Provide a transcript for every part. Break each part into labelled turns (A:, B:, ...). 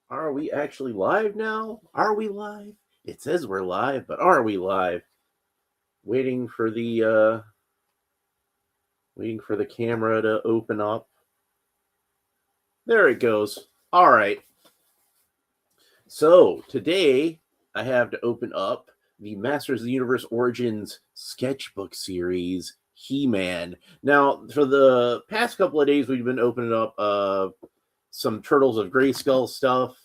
A: Are we actually live now? Are we live? It says we're live, but are we live? Waiting for the camera to open up. There it goes. All right. So, today I have to open up the Masters of the Universe Origins sketchbook series, He-Man. Now, for the past couple of days we've been opening up some Turtles of Grayskull stuff.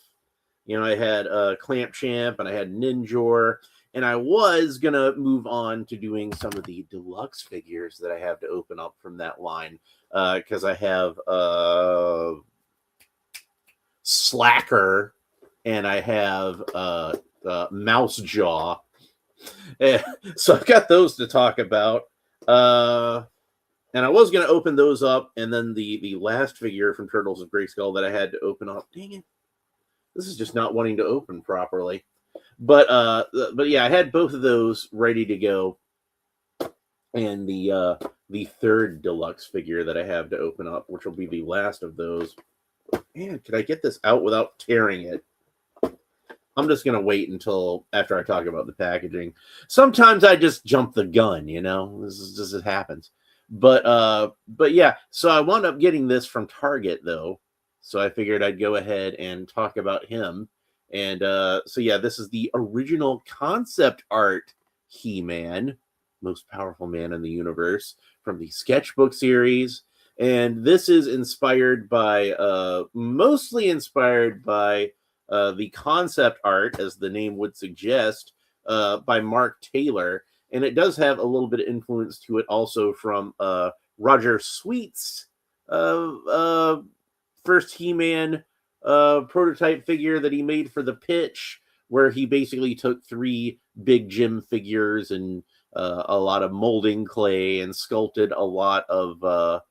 A: You know, I had Clamp Champ and I had Ninjor, and I was gonna move on to doing some of the deluxe figures that I have to open up from that line because I have Slacker and I have Mouse Jaw. So I've got those to talk about. And I was going to open those up, and then the last figure from Turtles of Grayskull that I had to open up. Dang it! This is just not wanting to open properly. But yeah, I had both of those ready to go, and the third deluxe figure that I have to open up, which will be the last of those. Man, could I get this out without tearing it? I'm just gonna wait until after I talk about the packaging. Sometimes I just jump the gun, you know. This is just it happens. But yeah, so I wound up getting this from Target though. So I figured I'd go ahead and talk about him. And so yeah, this is the original concept art He-Man, most powerful man in the universe, from the Sketchbook series. And this is inspired by mostly inspired by the concept art, as the name would suggest, by Mark Taylor. And it does have a little bit of influence to it also from Roger Sweet's first He-Man prototype figure that he made for the pitch, where he basically took 3 Big Jim figures and a lot of molding clay and sculpted a lot of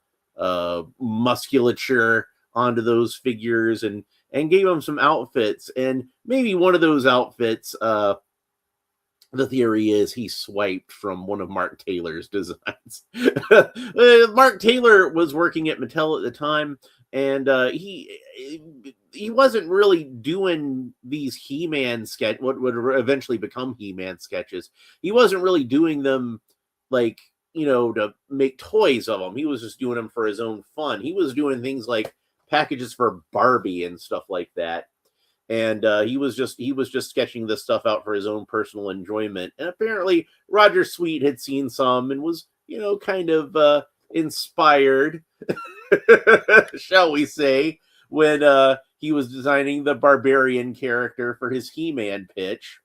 A: musculature onto those figures and gave them some outfits. And maybe one of those outfits, the theory is he swiped from one of Mark Taylor's designs. Mark Taylor was working at Mattel at the time, and he wasn't really doing these He-Man what would eventually become He-Man sketches. He wasn't really doing them like, you know, to make toys of them. He was just doing them for his own fun. He was doing things like packages for Barbie and stuff like that. And he was just sketching this stuff out for his own personal enjoyment. And apparently Roger Sweet had seen some and was, you know, kind of inspired, shall we say, when he was designing the Barbarian character for his He-Man pitch.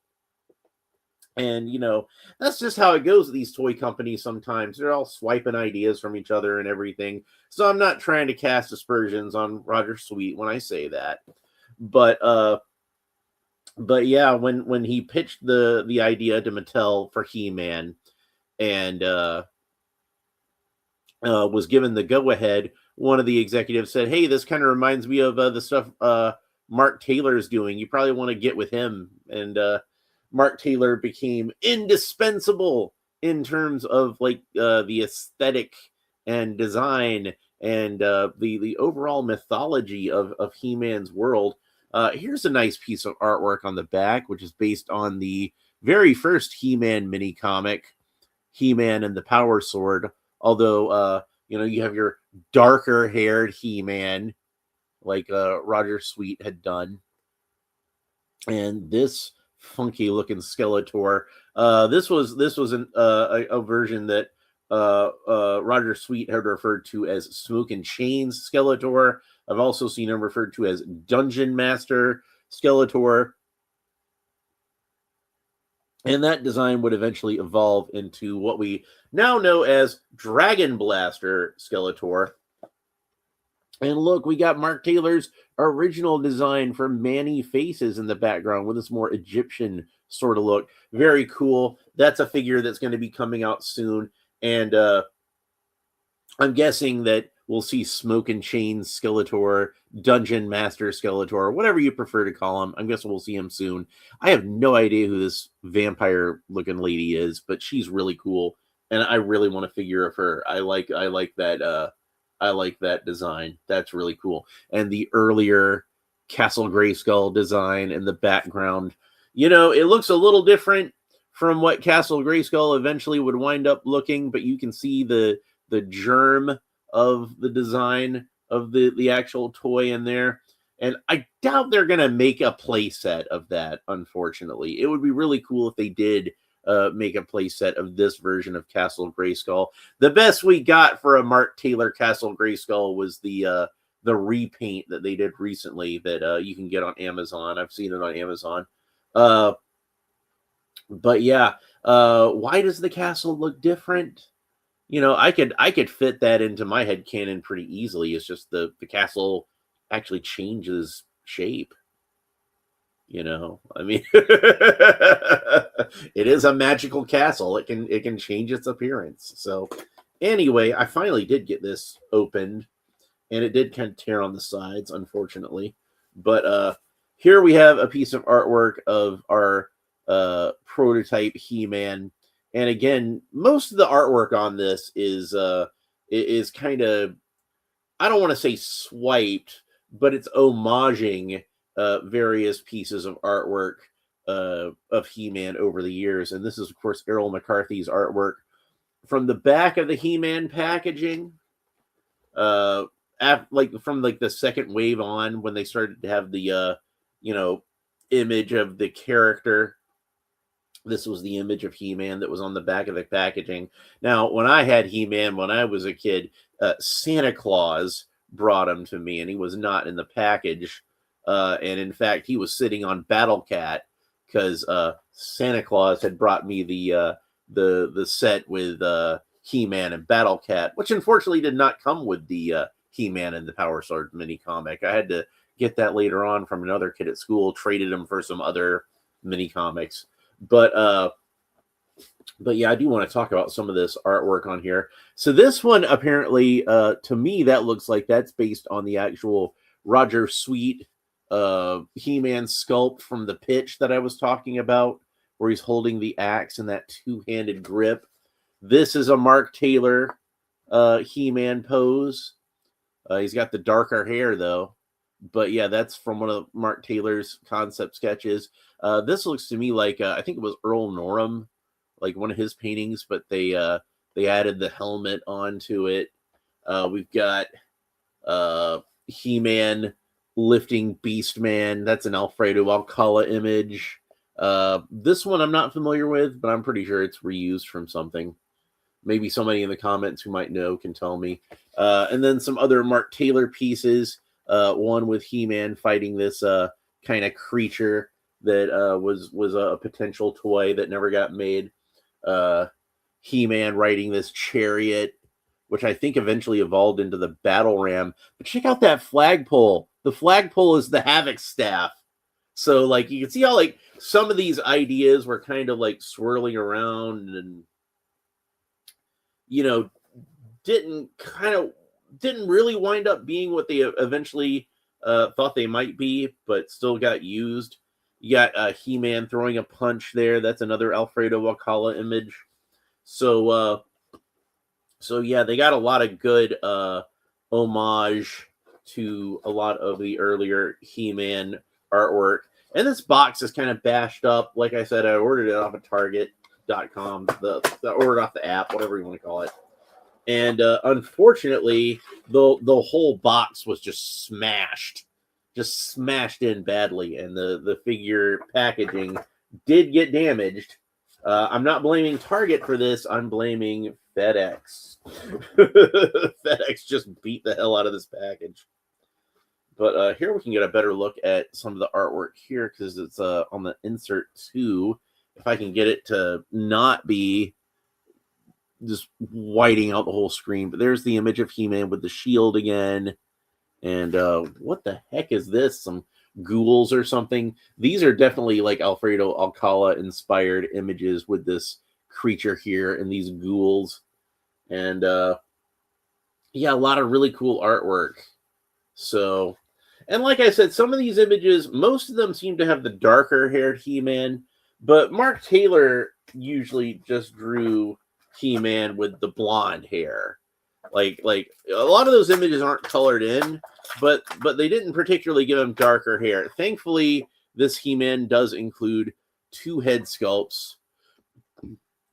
A: And, you know, that's just how it goes with these toy companies sometimes. They're all swiping ideas from each other and everything. So I'm not trying to cast aspersions on Roger Sweet when I say that. But yeah, when he pitched the idea to Mattel for He-Man and was given the go-ahead, one of the executives said, "Hey, this kind of reminds me of the stuff Mark Taylor's doing. You probably want to get with him." And Mark Taylor became indispensable in terms of like the aesthetic and design and the overall mythology of He-Man's world. Here's a nice piece of artwork on the back, which is based on the very first He-Man mini comic, He-Man and the Power Sword. Although, you know, you have your darker haired He-Man, like Roger Sweet had done, and this funky looking Skeletor. This was a version that Roger Sweet had referred to as Smoke and Chains Skeletor. I've also seen him referred to as Dungeon Master Skeletor. And that design would eventually evolve into what we now know as Dragon Blaster Skeletor. And look, we got Mark Taylor's original design for Manny faces in the background with this more Egyptian sort of look. Very cool. That's a figure that's going to be coming out soon. And I'm guessing that we'll see Smoke and Chains Skeletor, Dungeon Master Skeletor, whatever you prefer to call him. I'm guessing we'll see him soon. I have no idea who this vampire-looking lady is, but she's really cool, and I really want a figure of her. I like that. I like that design. That's really cool. And the earlier Castle Grayskull design in the background. You know, it looks a little different from what Castle Grayskull eventually would wind up looking, but you can see the germ of the design of the actual toy in there. And I doubt they're gonna make a play set of that. Unfortunately, it would be really cool if they did make a play set of this version of Castle Grayskull. The best we got for a Mark Taylor Castle Grayskull was the repaint that they did recently that you can get on Amazon. I've seen it on Amazon. Uh, but yeah, why does the castle look different? You know, I could fit that into my head canon pretty easily. It's just the castle actually changes shape. You know, I mean, it is a magical castle. It can change its appearance. So anyway, I finally did get this opened, and it did kind of tear on the sides, unfortunately. But here we have a piece of artwork of our prototype He-Man. And again, most of the artwork on this is kind of, I don't want to say swiped, but it's homaging various pieces of artwork of He-Man over the years. And this is, of course, Errol McCarthy's artwork from the back of the He-Man packaging. From the second wave on, when they started to have the image of the character. This was the image of He-Man that was on the back of the packaging. Now, when I had He-Man when I was a kid, Santa Claus brought him to me, and he was not in the package. And in fact, he was sitting on Battle Cat because Santa Claus had brought me the set with He-Man and Battle Cat, which unfortunately did not come with the He-Man and the Power Sword mini comic. I had to get that later on from another kid at school, traded him for some other mini comics. But yeah, I do want to talk about some of this artwork on here. So this one, apparently, to me, that looks like that's based on the actual Roger Sweet He-Man sculpt from the pitch that I was talking about, where he's holding the axe in that two-handed grip. This is a Mark Taylor He-Man pose. He's got the darker hair, though. But yeah, that's from one of Mark Taylor's concept sketches. This looks to me like I think it was Earl Norham, like one of his paintings, but they added the helmet onto it. We've got He-Man lifting Beastman. That's an Alfredo Alcala image. This one I'm not familiar with, but I'm pretty sure it's reused from something. Maybe somebody in the comments who might know can tell me. And then some other Mark Taylor pieces. One with He-Man fighting this kind of creature that was a potential toy that never got made. He-Man riding this chariot, which I think eventually evolved into the battle ram. But check out that flagpole. The flagpole is the Havoc staff. So like you can see how like some of these ideas were kind of like swirling around and didn't really wind up being what they eventually thought they might be, but still got used. You got He-Man throwing a punch there. That's another Alfredo Alcala image. So yeah, they got a lot of good homage to a lot of the earlier He-Man artwork. And this box is kind of bashed up. Like I said, I ordered it off of Target.com. I ordered off the app, whatever you want to call it. And unfortunately, the whole box was just smashed in badly. And the figure packaging did get damaged. I'm not blaming Target for this. I'm blaming FedEx. FedEx just beat the hell out of this package. But here we can get a better look at some of the artwork here because it's on the insert 2. If I can get it to not be just whiting out the whole screen. But there's the image of He-Man with the shield again. And what the heck is this? Some ghouls or something? These are definitely like Alfredo Alcala inspired images with this creature here and these ghouls. And yeah, a lot of really cool artwork. So, and like I said, some of these images, most of them seem to have the darker haired He-Man, but Mark Taylor usually just drew He-Man with the blonde hair. Like a lot of those images aren't colored in, but they didn't particularly give him darker hair. Thankfully, this He-Man does include 2 head sculpts.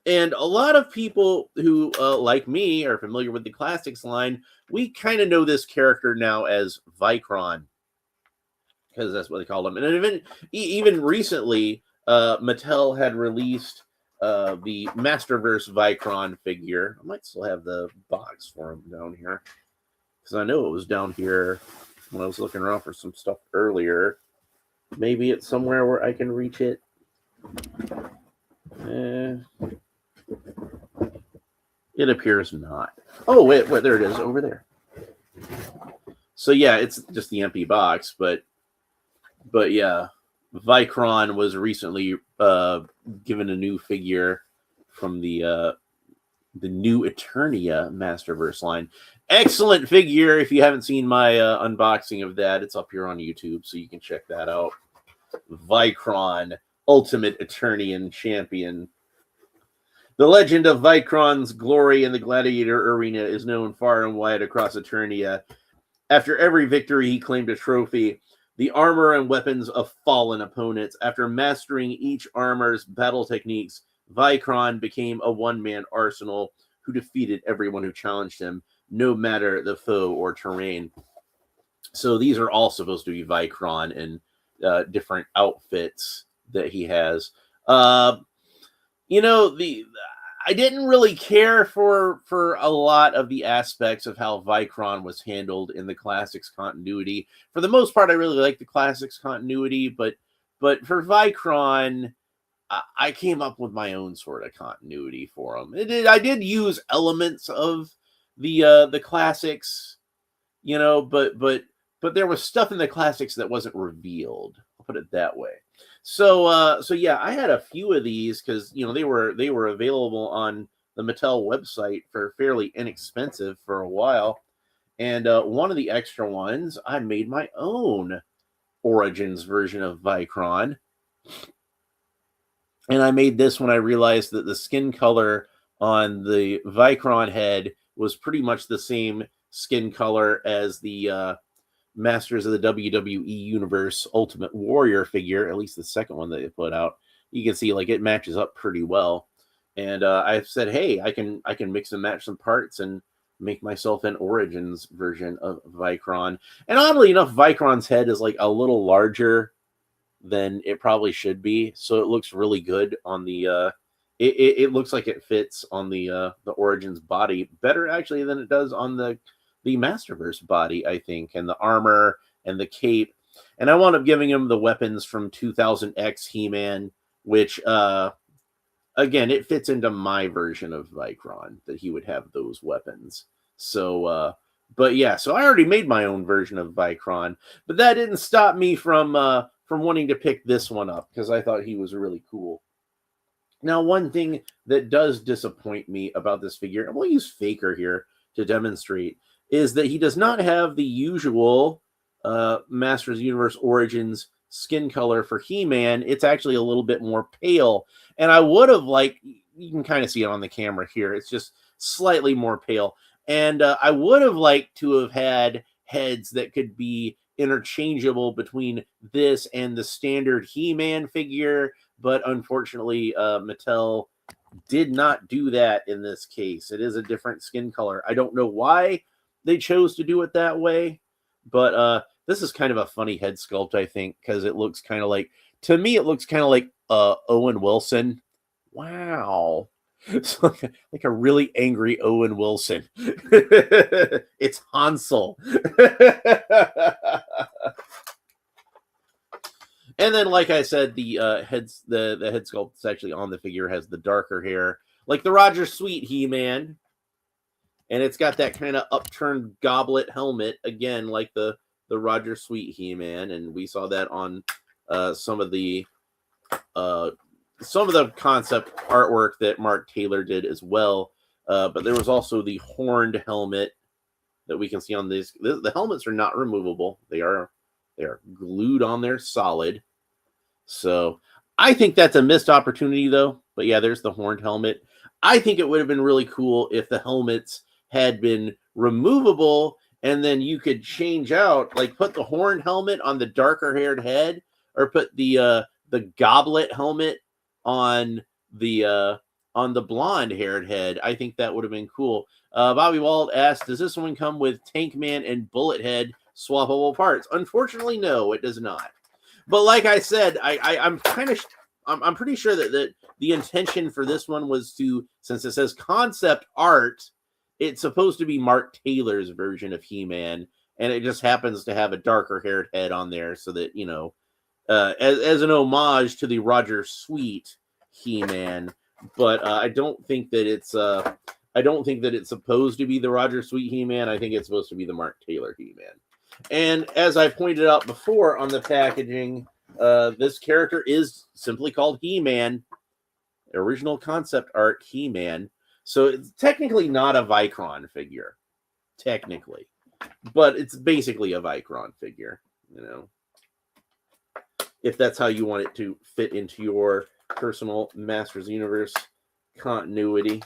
A: And a lot of people who, like me, are familiar with the Classics line, we kind of know this character now as Vicron, because that's what they called him. And even recently, Mattel had released the Masterverse Vicron figure. I might still have the box for him down here, because I know it was down here when I was looking around for some stuff earlier. Maybe it's somewhere where I can reach it. It appears not. Oh, wait, there it is, over there. So yeah, it's just the empty box, but yeah, Vicron was recently given a new figure from the new Eternia Masterverse line. Excellent figure. If you haven't seen my unboxing of that, it's up here on YouTube, so you can check that out. Vicron, Ultimate Eternian Champion. The legend of Vicron's glory in the gladiator arena is known far and wide across Eternia. After every victory, he claimed a trophy, the armor and weapons of fallen opponents. After mastering each armor's battle techniques, Vicron became a one-man arsenal who defeated everyone who challenged him, no matter the foe or terrain. So these are all supposed to be Vicron in different outfits that he has. You know, I didn't really care for a lot of the aspects of how Vicron was handled in the Classics continuity. For the most part, I really like the Classics continuity, but for Vicron, I came up with my own sort of continuity for him. I did use elements of the Classics, you know, but there was stuff in the Classics that wasn't revealed. I'll put it that way. So yeah, I had a few of these because, you know, they were available on the Mattel website for fairly inexpensive for a while. And one of the extra ones, I made my own Origins version of Vicron. And I made this when I realized that the skin color on the Vicron head was pretty much the same skin color as the Masters of the WWE Universe Ultimate Warrior figure, at least the second one that they put out. You can see like it matches up pretty well. And I said, hey, I can mix and match some parts and make myself an Origins version of Vicron. And oddly enough, Vicron's head is like a little larger than it probably should be, so it looks really good on the. It looks like it fits on the Origins body better actually than it does on the Masterverse body, I think, and the armor and the cape. And I wound up giving him the weapons from 2000X He-Man, which, again, it fits into my version of Vicron, that he would have those weapons. So, but yeah, so I already made my own version of Vicron, but that didn't stop me from wanting to pick this one up, because I thought he was really cool. Now, one thing that does disappoint me about this figure, and we'll use Faker here to demonstrate, is that he does not have the usual Masters of the Universe Origins skin color for He-Man. It's actually a little bit more pale. And I would have liked, you can kind of see it on the camera here, it's just slightly more pale. And I would have liked to have had heads that could be interchangeable between this and the standard He-Man figure. But unfortunately, Mattel did not do that in this case. It is a different skin color. I don't know why they chose to do it that way, but this is kind of a funny head sculpt, I think, because it looks kind of like, to me, it looks kind of like Owen Wilson. Wow. It's like a really angry Owen Wilson. It's Hansel. And then, like I said, the head sculpt that's actually on the figure has the darker hair, like the Roger Sweet He-Man. And it's got that kind of upturned goblet helmet, again, like the Roger Sweet He-Man. And we saw that on some of the concept artwork that Mark Taylor did as well. But there was also the horned helmet that we can see on these. The helmets are not removable. They are glued on there solid. So I think that's a missed opportunity, though. But yeah, there's the horned helmet. I think it would have been really cool if the helmets had been removable, and then you could change out, like put the horn helmet on the darker haired head, or put the goblet helmet on the blonde haired head. I think that would have been cool. Bobby Wald asked, "Does this one come with Tank Man and Bullet Head swappable parts?" Unfortunately, no, it does not. But like I said, I'm pretty sure that the intention for this one was to, since it says concept art, it's supposed to be Mark Taylor's version of He-Man, and it just happens to have a darker haired head on there, so that, you know, as an homage to the Roger Sweet He-Man. But I don't think that it's supposed to be the Roger Sweet He-Man. I think it's supposed to be the Mark Taylor He-Man. And as I pointed out before on the packaging, this character is simply called He-Man, original concept art He-Man. So it's technically not a Vicron figure, technically, but it's basically a Vicron figure, you know, if that's how you want it to fit into your personal Masters Universe continuity.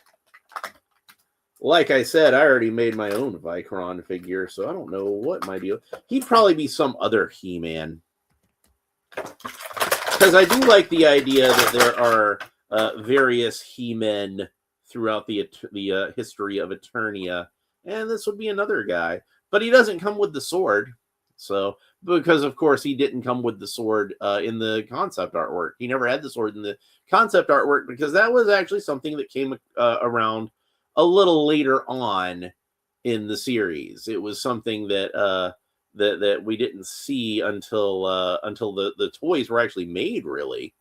A: Like I said, I already made my own Vicron figure, so I don't know what my deal. He'd probably be some other He-Man, because I do like the idea that there are various He-Men throughout the history of Eternia, and this would be another guy. But he doesn't come with the sword, so because of course he didn't come with the sword in the concept artwork. He never had the sword in the concept artwork because that was actually something that came around a little later on in the series. It was something that that we didn't see until the toys were actually made, really.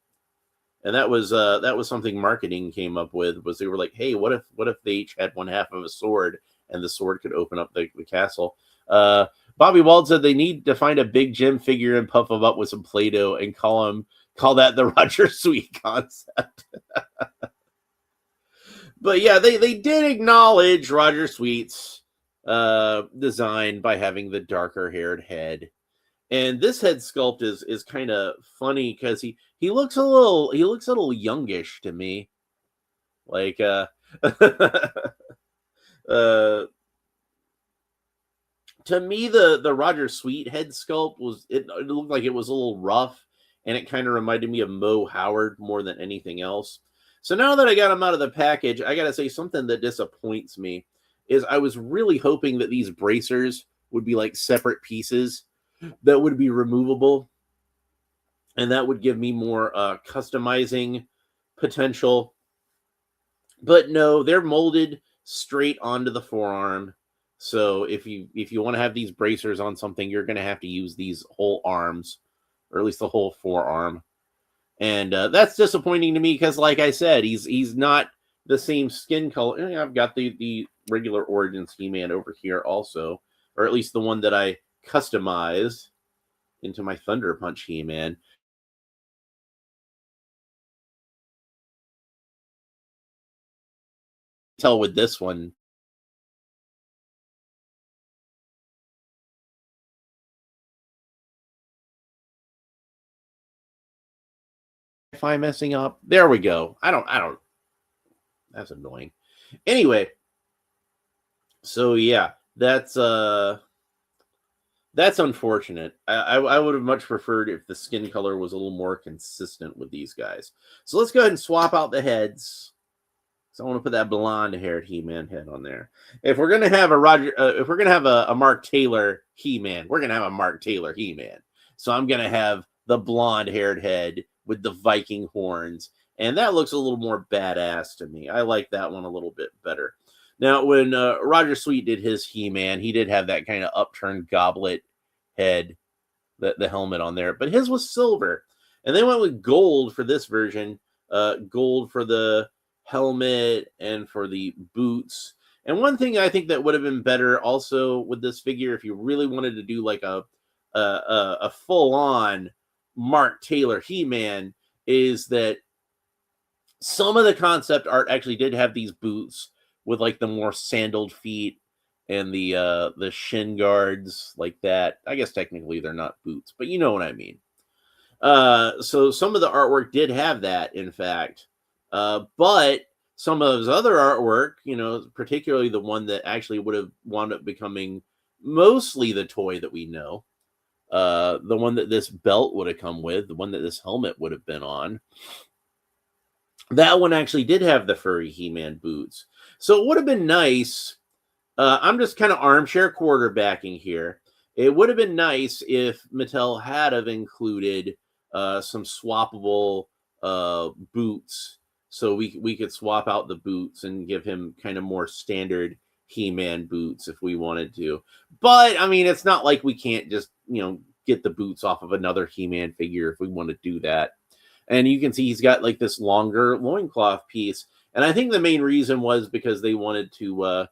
A: And that was something marketing came up with, was they were like, hey, what if they each had one half of a sword, and the sword could open up the castle. Bobby Wald said they need to find a Big Jim figure and puff him up with some Play-Doh and call that the Roger Sweet concept. But yeah, they did acknowledge Roger Sweet's design by having the darker haired head. And this head sculpt is kind of funny because he looks a little youngish to me. Like to me, the Roger Sweet head sculpt it looked like it was a little rough, and it kind of reminded me of Mo Howard more than anything else. So now that I got him out of the package, I gotta say something that disappoints me is I was really hoping that these bracers would be like separate pieces that would be removable, and that would give me more customizing potential. But no, they're molded straight onto the forearm. So if you want to have these bracers on something, you're going to have to use these whole arms, or at least the whole forearm. And that's disappointing to me because, like I said, he's not the same skin color. I've got the regular Origins He-Man over here also, or at least the one that I customized into my Thunder Punch He-Man. Tell with this one. If I'm messing up, there we go. I don't. That's annoying. Anyway, so yeah, that's unfortunate. I would have much preferred if the skin color was a little more consistent with these guys. So let's go ahead and swap out the heads. So I want to put that blonde-haired He-Man head on there. If we're gonna have a Mark Taylor He-Man, we're gonna have a Mark Taylor He-Man. So I'm gonna have the blonde-haired head with the Viking horns, and that looks a little more badass to me. I like that one a little bit better. Now, when Roger Sweet did his He-Man, he did have that kind of upturned goblet head, the helmet on there, but his was silver. And they went with gold for this version, gold for the helmet and for the boots. And one thing I think that would have been better also with this figure, if you really wanted to do like a full-on Mark Taylor He-Man, is that some of the concept art actually did have these boots with like the more sandaled feet and the shin guards like that. I guess technically they're not boots, but you know what I mean. So some of the artwork did have that, in fact. But some of his other artwork, particularly the one that actually would have wound up becoming mostly the toy that we know, the one that this belt would have come with, the one that this helmet would have been on, that one actually did have the furry He-Man boots. So it would have been nice. I'm just kind of armchair quarterbacking here. It would have been nice if Mattel had have included some swappable boots, so we could swap out the boots and give him kind of more standard He-Man boots if we wanted to. But I mean, it's not like we can't just get the boots off of another He-Man figure if we want to do that. And you can see he's got like this longer loincloth piece. And I think the main reason was because they wanted to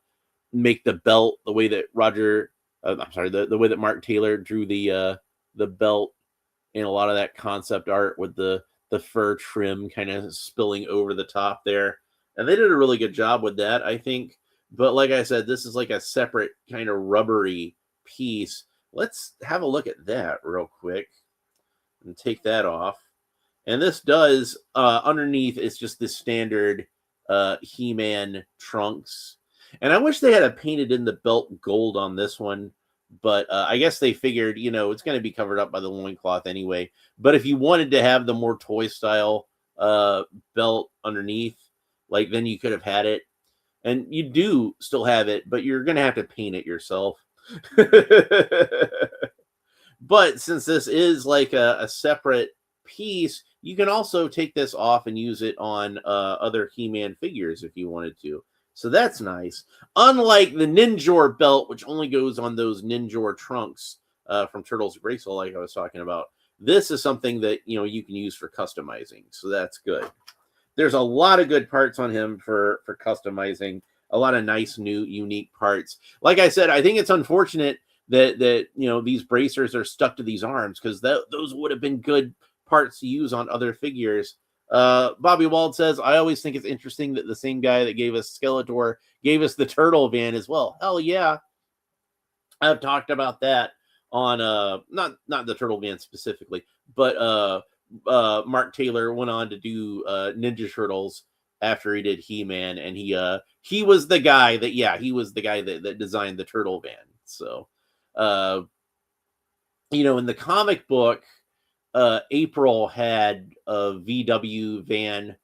A: make the belt the way that the way that Mark Taylor drew the belt in a lot of that concept art with the fur trim kind of spilling over the top there. And they did a really good job with that, I think. But like I said, this is like a separate kind of rubbery piece. Let's have a look at that real quick and take that off. And this does, underneath, it's just the standard He-Man trunks. And I wish they had painted in the belt gold on this one. But I guess they figured, it's going to be covered up by the loincloth anyway. But if you wanted to have the more toy style belt underneath, like then you could have had it. And you do still have it, but you're going to have to paint it yourself. But since this is like a separate piece, you can also take this off and use it on other He-Man figures if you wanted to. So that's nice. Unlike the Ninjor belt, which only goes on those Ninjor trunks from Turtles of Grayskull, like I was talking about, this is something that you can use for customizing. So that's good. There's a lot of good parts on him for customizing. A lot of nice, new, unique parts. Like I said, I think it's unfortunate that these bracers are stuck to these arms, because those would have been good parts to use on other figures. Bobby Wald says, I always think it's interesting that the same guy that gave us Skeletor gave us the Turtle Van as well. Hell yeah. I've talked about that on not the Turtle Van specifically, but Mark Taylor went on to do Ninja Turtles after he did He-Man, and he was the guy that designed the Turtle Van. So in the comic book, April had a VW van,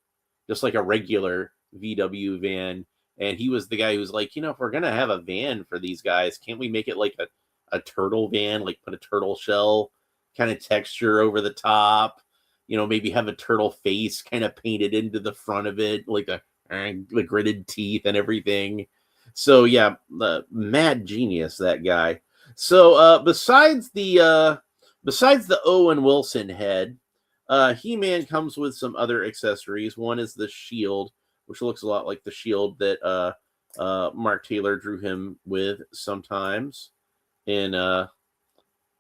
A: just like a regular VW van. And he was the guy who was like, if we're going to have a van for these guys, can't we make it like a turtle van, like put a turtle shell kind of texture over the top, maybe have a turtle face kind of painted into the front of it, like the gritted teeth and everything. So yeah, mad genius, that guy. So besides the Owen Wilson head, He-Man comes with some other accessories. One is the shield, which looks a lot like the shield that Mark Taylor drew him with sometimes in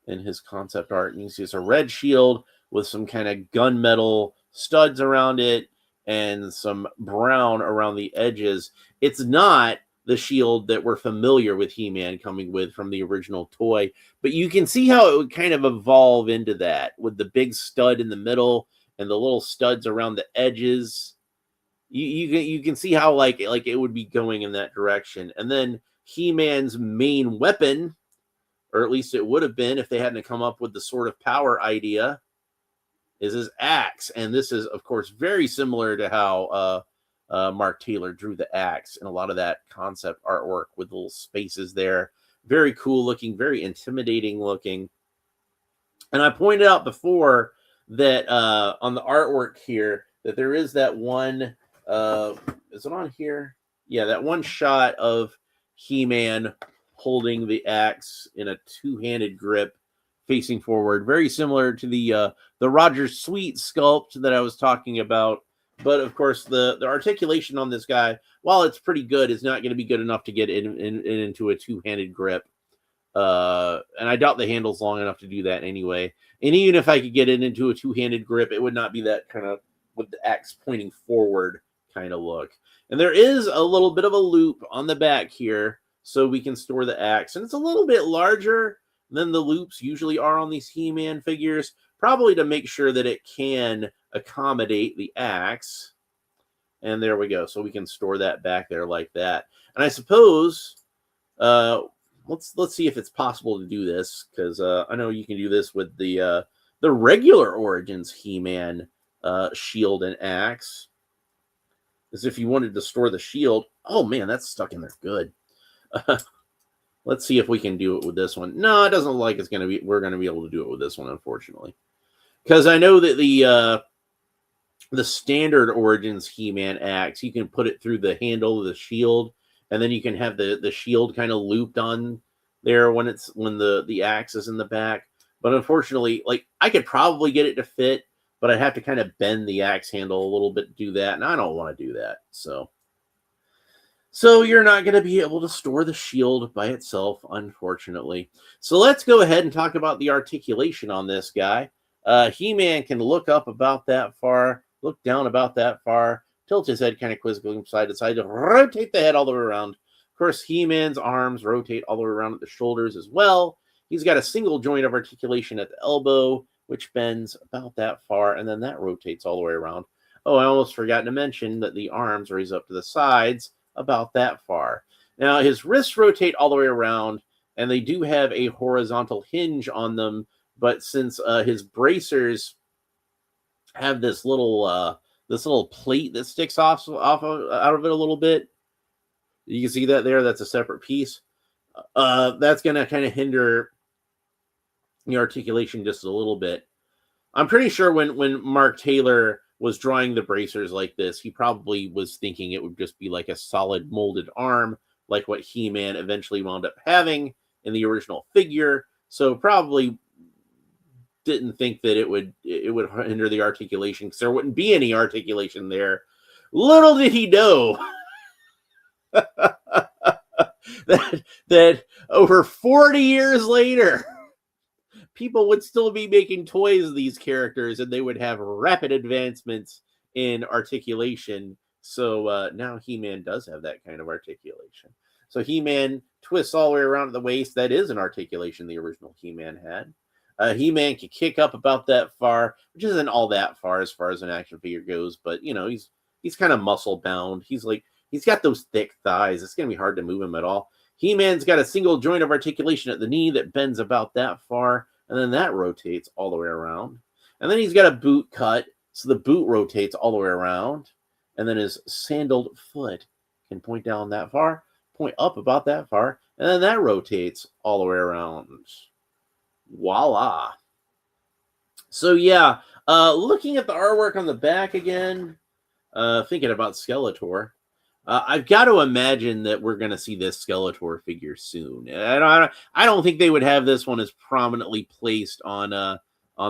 A: his concept art. And you see it's a red shield with some kind of gunmetal studs around it and some brown around the edges. It's not the shield that we're familiar with He-Man coming with from the original toy, but you can see how it would kind of evolve into that with the big stud in the middle and the little studs around the edges. You can see how like it would be going in that direction. And then He-Man's main weapon, or at least it would have been if they hadn't come up with the Sword of Power idea, is his axe. And this is, of course, very similar to how Mark Taylor drew the axe and a lot of that concept artwork with little spaces there. Very cool looking, very intimidating looking. And I pointed out before that on the artwork here, that there is that one, is it on here? Yeah, that one shot of He-Man holding the axe in a two-handed grip facing forward, very similar to the Roger Sweet sculpt that I was talking about. But of course, the articulation on this guy, while it's pretty good, is not going to be good enough to get into a two-handed grip. And I doubt the handle's long enough to do that anyway. And even if I could get it into a two-handed grip, it would not be that kind of with the axe pointing forward kind of look. And there is a little bit of a loop on the back here, so we can store the axe. And it's a little bit larger than the loops usually are on these He-Man figures, probably to make sure that it can accommodate the axe. And there we go. So we can store that back there like that. And I suppose let's see if it's possible to do this, because I know you can do this with the regular Origins He-Man shield and axe. As if you wanted to store the shield. Oh man, that's stuck in there good. Let's see if we can do it with this one. No, it doesn't look like it's gonna be. We're gonna be able to do it with this one, unfortunately, because I know that the standard Origins He-Man axe, you can put it through the handle of the shield, and then you can have the shield kind of looped on there when the axe is in the back. But unfortunately, like, I could probably get it to fit, but I'd have to kind of bend the axe handle a little bit to do that, and I don't want to do that. So you're not going to be able to store the shield by itself, unfortunately. So let's go ahead and talk about the articulation on this guy. He-Man can look up about that far, look down about that far, tilt his head kind of quizzically from side to side, to rotate the head all the way around. Of course, He-Man's arms rotate all the way around at the shoulders as well. He's got a single joint of articulation at the elbow, which bends about that far, and then that rotates all the way around. Oh, I almost forgot to mention that the arms raise up to the sides about that far. Now, his wrists rotate all the way around, and they do have a horizontal hinge on them, but since his bracers have this little plate that sticks out of it a little bit, you can see that there. That's a separate piece. That's going to kind of hinder the articulation just a little bit. I'm pretty sure when Mark Taylor was drawing the bracers like this, he probably was thinking it would just be like a solid molded arm, like what He-Man eventually wound up having in the original figure. So probably didn't think that it would hinder the articulation, because there wouldn't be any articulation there. Little did he know that over 40 years later, people would still be making toys of these characters, and they would have rapid advancements in articulation. So now He-Man does have that kind of articulation. So He-Man twists all the way around at the waist. That is an articulation the original He-Man had. He-Man can kick up about that far, which isn't all that far as an action figure goes, but you know, he's kind of muscle bound. He's got those thick thighs. It's gonna be hard to move him at all. He-Man's got a single joint of articulation at the knee that bends about that far, and then that rotates all the way around. And then he's got a boot cut, so the boot rotates all the way around. And then his sandaled foot can point down that far, point up about that far, and then that rotates all the way around. Voila. So yeah, looking at the artwork on the back again, thinking about Skeletor, I've got to imagine that we're going to see this Skeletor figure soon. I don't think they would have this one as prominently placed on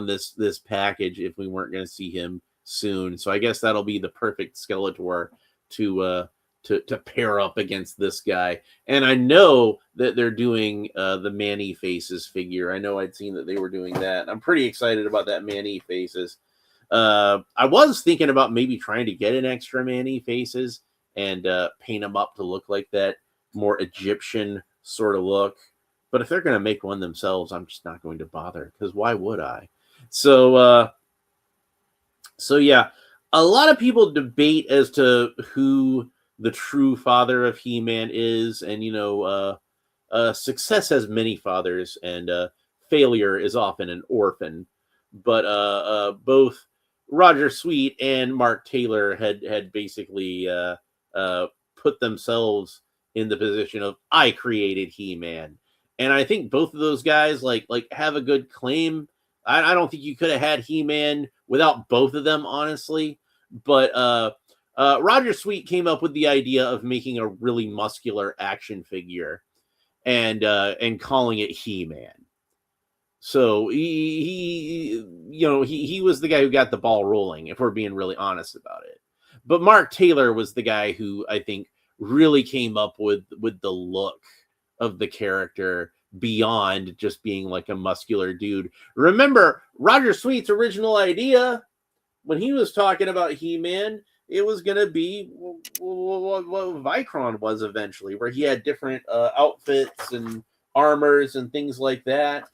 A: this package if we weren't going to see him soon. So I guess that'll be the perfect Skeletor to pair up against this guy. And I know that they're doing the Manny Faces figure. I know I'd seen that they were doing that. I'm pretty excited about that Manny Faces. I was thinking about maybe trying to get an extra Manny Faces and paint them up to look like that more Egyptian sort of look. But if they're going to make one themselves, I'm just not going to bother, because why would I? So yeah, a lot of people debate as to who the true father of He-Man is. And, you know, success has many fathers, and failure is often an orphan. But both Roger Sweet and Mark Taylor had basically put themselves in the position of, I created He-Man. And I think both of those guys like have a good claim. I don't think you could have had He-Man without both of them, honestly. But Roger Sweet came up with the idea of making a really muscular action figure and calling it He-Man. So he was the guy who got the ball rolling, if we're being really honest about it. But Mark Taylor was the guy who I think really came up with the look of the character beyond just being like a muscular dude. Remember, Roger Sweet's original idea when he was talking about He-Man, it was going to be what Vicron was eventually, where he had different outfits and armors and things like that.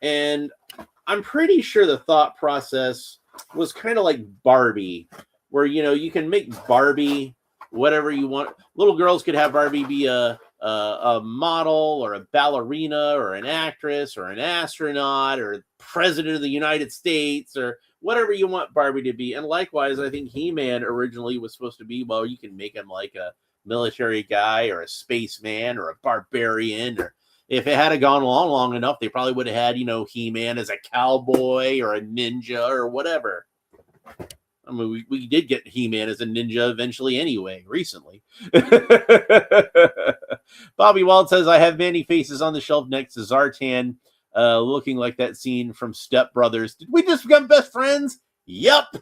A: And I'm pretty sure the thought process was kind of like Barbie, where you can make Barbie whatever you want. Little girls could have Barbie be a model or a ballerina or an actress or an astronaut or president of the United States or whatever you want Barbie to be. And likewise, I think He-Man originally was supposed to be, well, you can make him like a military guy or a spaceman or a barbarian, or if it had gone long enough, they probably would have had, He-Man as a cowboy or a ninja or whatever. I mean, we did get He-Man as a ninja eventually anyway, recently. Bobby Wald says, I have many faces on the shelf next to Zartan, looking like that scene from Step Brothers. Did we just become best friends? Yup.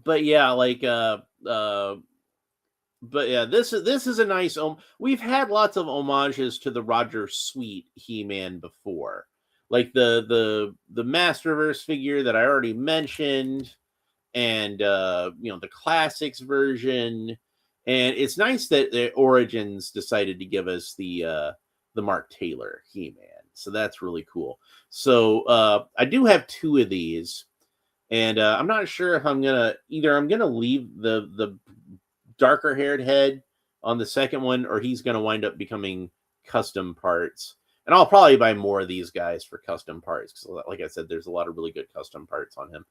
A: But yeah, but yeah, this is a nice. We've had lots of homages to the Roger Sweet He-Man before, like the Masterverse figure that I already mentioned, and the classics version. And it's nice that the Origins decided to give us the Mark Taylor He-Man, so that's really cool. So I do have 2 of these, and I'm not sure if I'm gonna leave the darker haired head on the second one, or he's gonna wind up becoming custom parts. And I'll probably buy more of these guys for custom parts, because like I said, there's a lot of really good custom parts on him.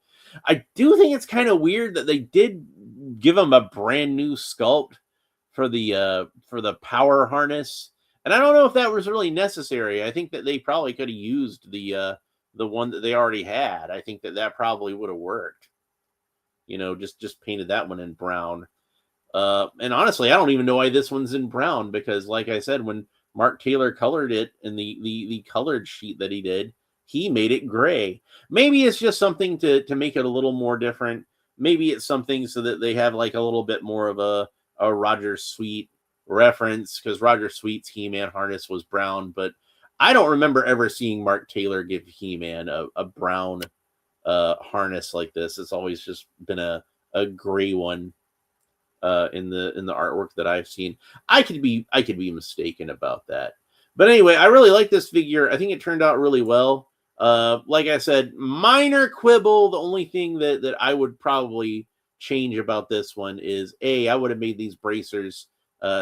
A: I do think it's kind of weird that they did give him a brand new sculpt for the power harness, and I don't know if that was really necessary. I think that they probably could have used the one that they already had. I think that probably would have worked. Just painted that one in brown. And honestly, I don't even know why this one's in brown, because like I said, when Mark Taylor colored it in the colored sheet that he did, he made it gray. Maybe it's just something to make it a little more different. Maybe it's something so that they have like a little bit more of a Roger Sweet reference, because Roger Sweet's He-Man harness was brown, but I don't remember ever seeing Mark Taylor give He-Man a brown harness like this. It's always just been a gray one. In the artwork that I've seen. I could be mistaken about that. But anyway, I really like this figure. I think it turned out really well. Like I said, minor quibble. The only thing that I would probably change about this one is I would have made these bracers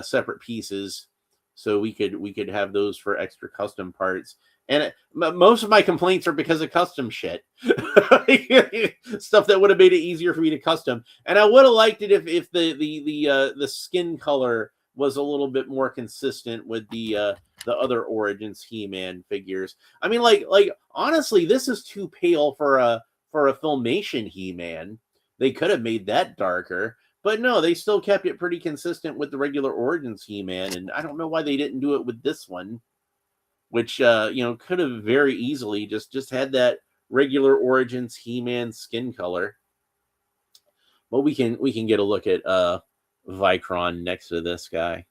A: separate pieces, so we could have those for extra custom parts. And most of my complaints are because of custom shit. Stuff that would have made it easier for me to custom. And I would have liked it if the skin color was a little bit more consistent with the other Origins He-Man figures. I mean, like honestly, this is too pale for a Filmation He-Man. They could have made that darker. But no, they still kept it pretty consistent with the regular Origins He-Man. And I don't know why they didn't do it with this one, which could have very easily just had that regular Origins He-Man skin color. But we can get a look at Vicron next to this guy.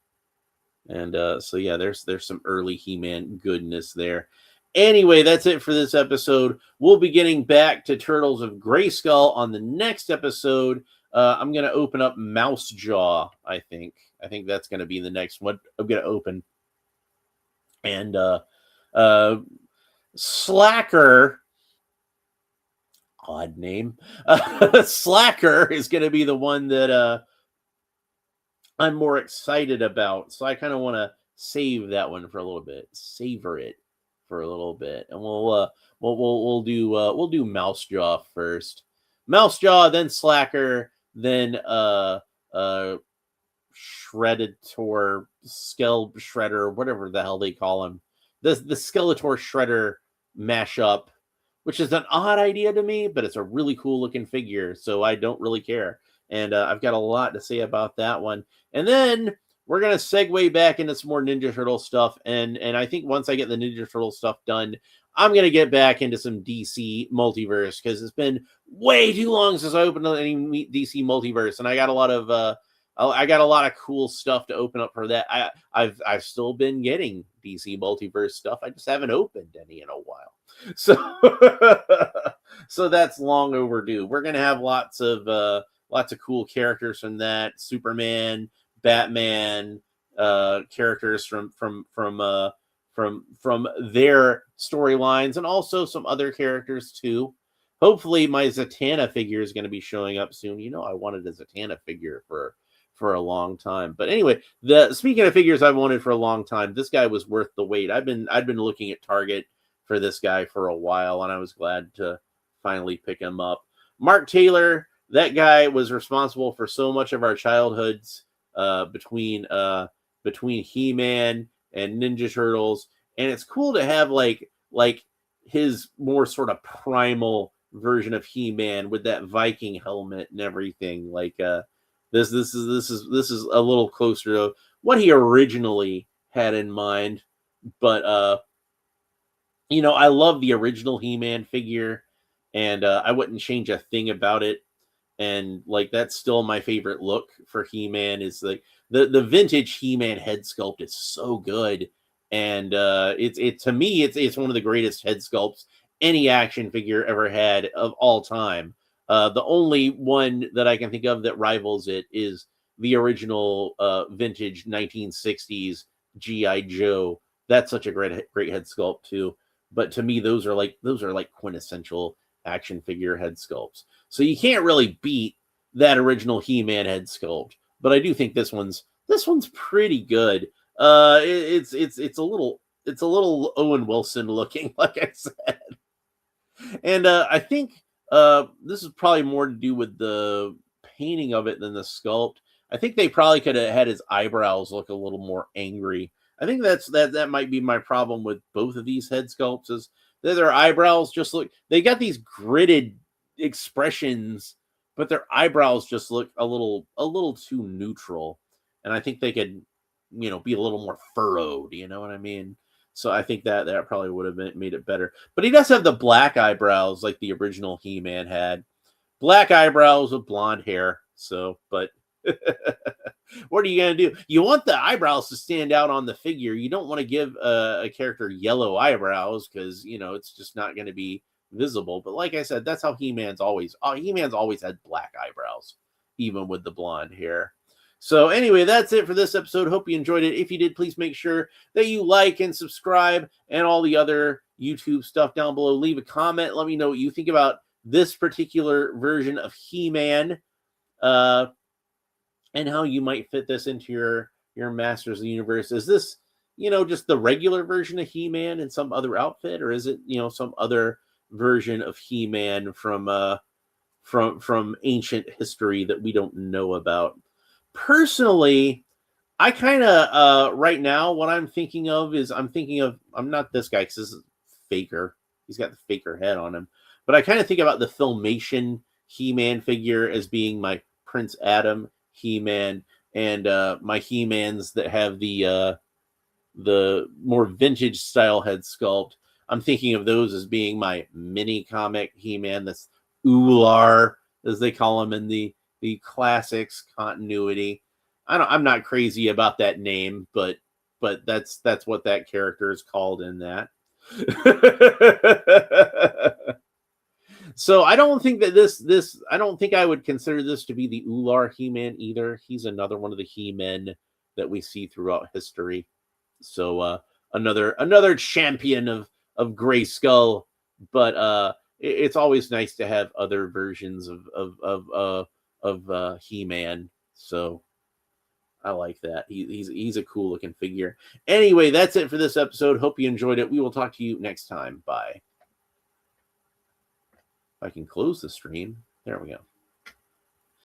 A: And so yeah, there's some early He-Man goodness there. Anyway, that's it for this episode. We'll be getting back to Turtles of Grayskull on the next episode. I'm going to open up Mouse Jaw, I think. I think that's going to be the next one I'm going to open. And Slacker, odd name, Slacker is going to be the one that I'm more excited about. So I kind of want to save that one for a little bit, savor it for a little bit, and we'll do Mouse Jaw first. Mouse Jaw, then Slacker, then Shredditor, Skell Shredder, whatever the hell they call him. The Skeletor Shredder mashup, which is an odd idea to me, but it's a really cool looking figure, so I don't really care. And I've got a lot to say about that one. And then we're going to segue back into some more Ninja Turtle stuff. And I think once I get the Ninja Turtle stuff done, I'm going to get back into some DC Multiverse, because it's been way too long since I opened any DC Multiverse. And I got a lot of cool stuff to open up for that. I've still been getting DC Multiverse stuff. I just haven't opened any in a while. So that's long overdue. We're going to have lots of cool characters from that. Superman, Batman, characters from from their storylines, and also some other characters too. Hopefully, my Zatanna figure is going to be showing up soon. I wanted a Zatanna figure for a long time. But anyway, speaking of figures I've wanted for a long time, this guy was worth the wait. I've been looking at Target for this guy for a while, and I was glad to finally pick him up. Mark Taylor, that guy was responsible for so much of our childhoods, between He-Man and Ninja Turtles, and it's cool to have like his more sort of primal version of He-Man with that Viking helmet and everything. This is a little closer to what he originally had in mind. But I love the original He-Man figure, and I wouldn't change a thing about it. And that's still my favorite look for He-Man. Is like the vintage He-Man head sculpt is so good, and to me it's one of the greatest head sculpts any action figure ever had of all time. The only one that I can think of that rivals it is the original vintage 1960s G.I. Joe. That's such a great head sculpt too. But to me, those are like quintessential action figure head sculpts. So you can't really beat that original He-Man head sculpt. But I do think this one's pretty good. It's a little Owen Wilson looking, like I said. And I think this is probably more to do with the painting of it than the sculpt. I think they probably could have had his eyebrows look a little more angry. I think that might be my problem with both of these head sculpts, is that their eyebrows just look, they got these gritted expressions, but their eyebrows just look a little too neutral. And I think they could, be a little more furrowed, you know what I mean? So I think that probably would have made it better. But he does have the black eyebrows like the original He-Man had. Black eyebrows with blonde hair. So, but what are you going to do? You want the eyebrows to stand out on the figure. You don't want to give a character yellow eyebrows because, it's just not going to be visible. But like I said, that's how He-Man's always had black eyebrows, even with the blonde hair. So anyway, that's it for this episode. Hope you enjoyed it. If you did, please make sure that you like and subscribe and all the other YouTube stuff down below. Leave a comment. Let me know what you think about this particular version of He-Man, and how you might fit this into your Masters of the Universe. Is this, just the regular version of He-Man in some other outfit, or is it, some other version of He-Man from ancient history that we don't know about? Personally, I kind of right now what I'm thinking of is I'm not this guy because this is Faker. He's got the Faker head on him, but I kind of think about the Filmation He-Man figure as being my Prince Adam He-Man, and my He-Mans that have the more vintage style head sculpt. I'm thinking of those as being my mini comic He-Man. That's Ular, as they call him in the classics continuity. I'm not crazy about that name, but that's what that character is called in that. So I don't think that I don't think I would consider this to be the Ular He-Man either. He's another one of the He-Men that we see throughout history. So another champion of Grayskull, but it's always nice to have other versions of He-Man. So I like that. He's a cool looking figure. Anyway, that's it for this episode. Hope you enjoyed it. We will talk to you next time. Bye. If I can close the stream. There we go.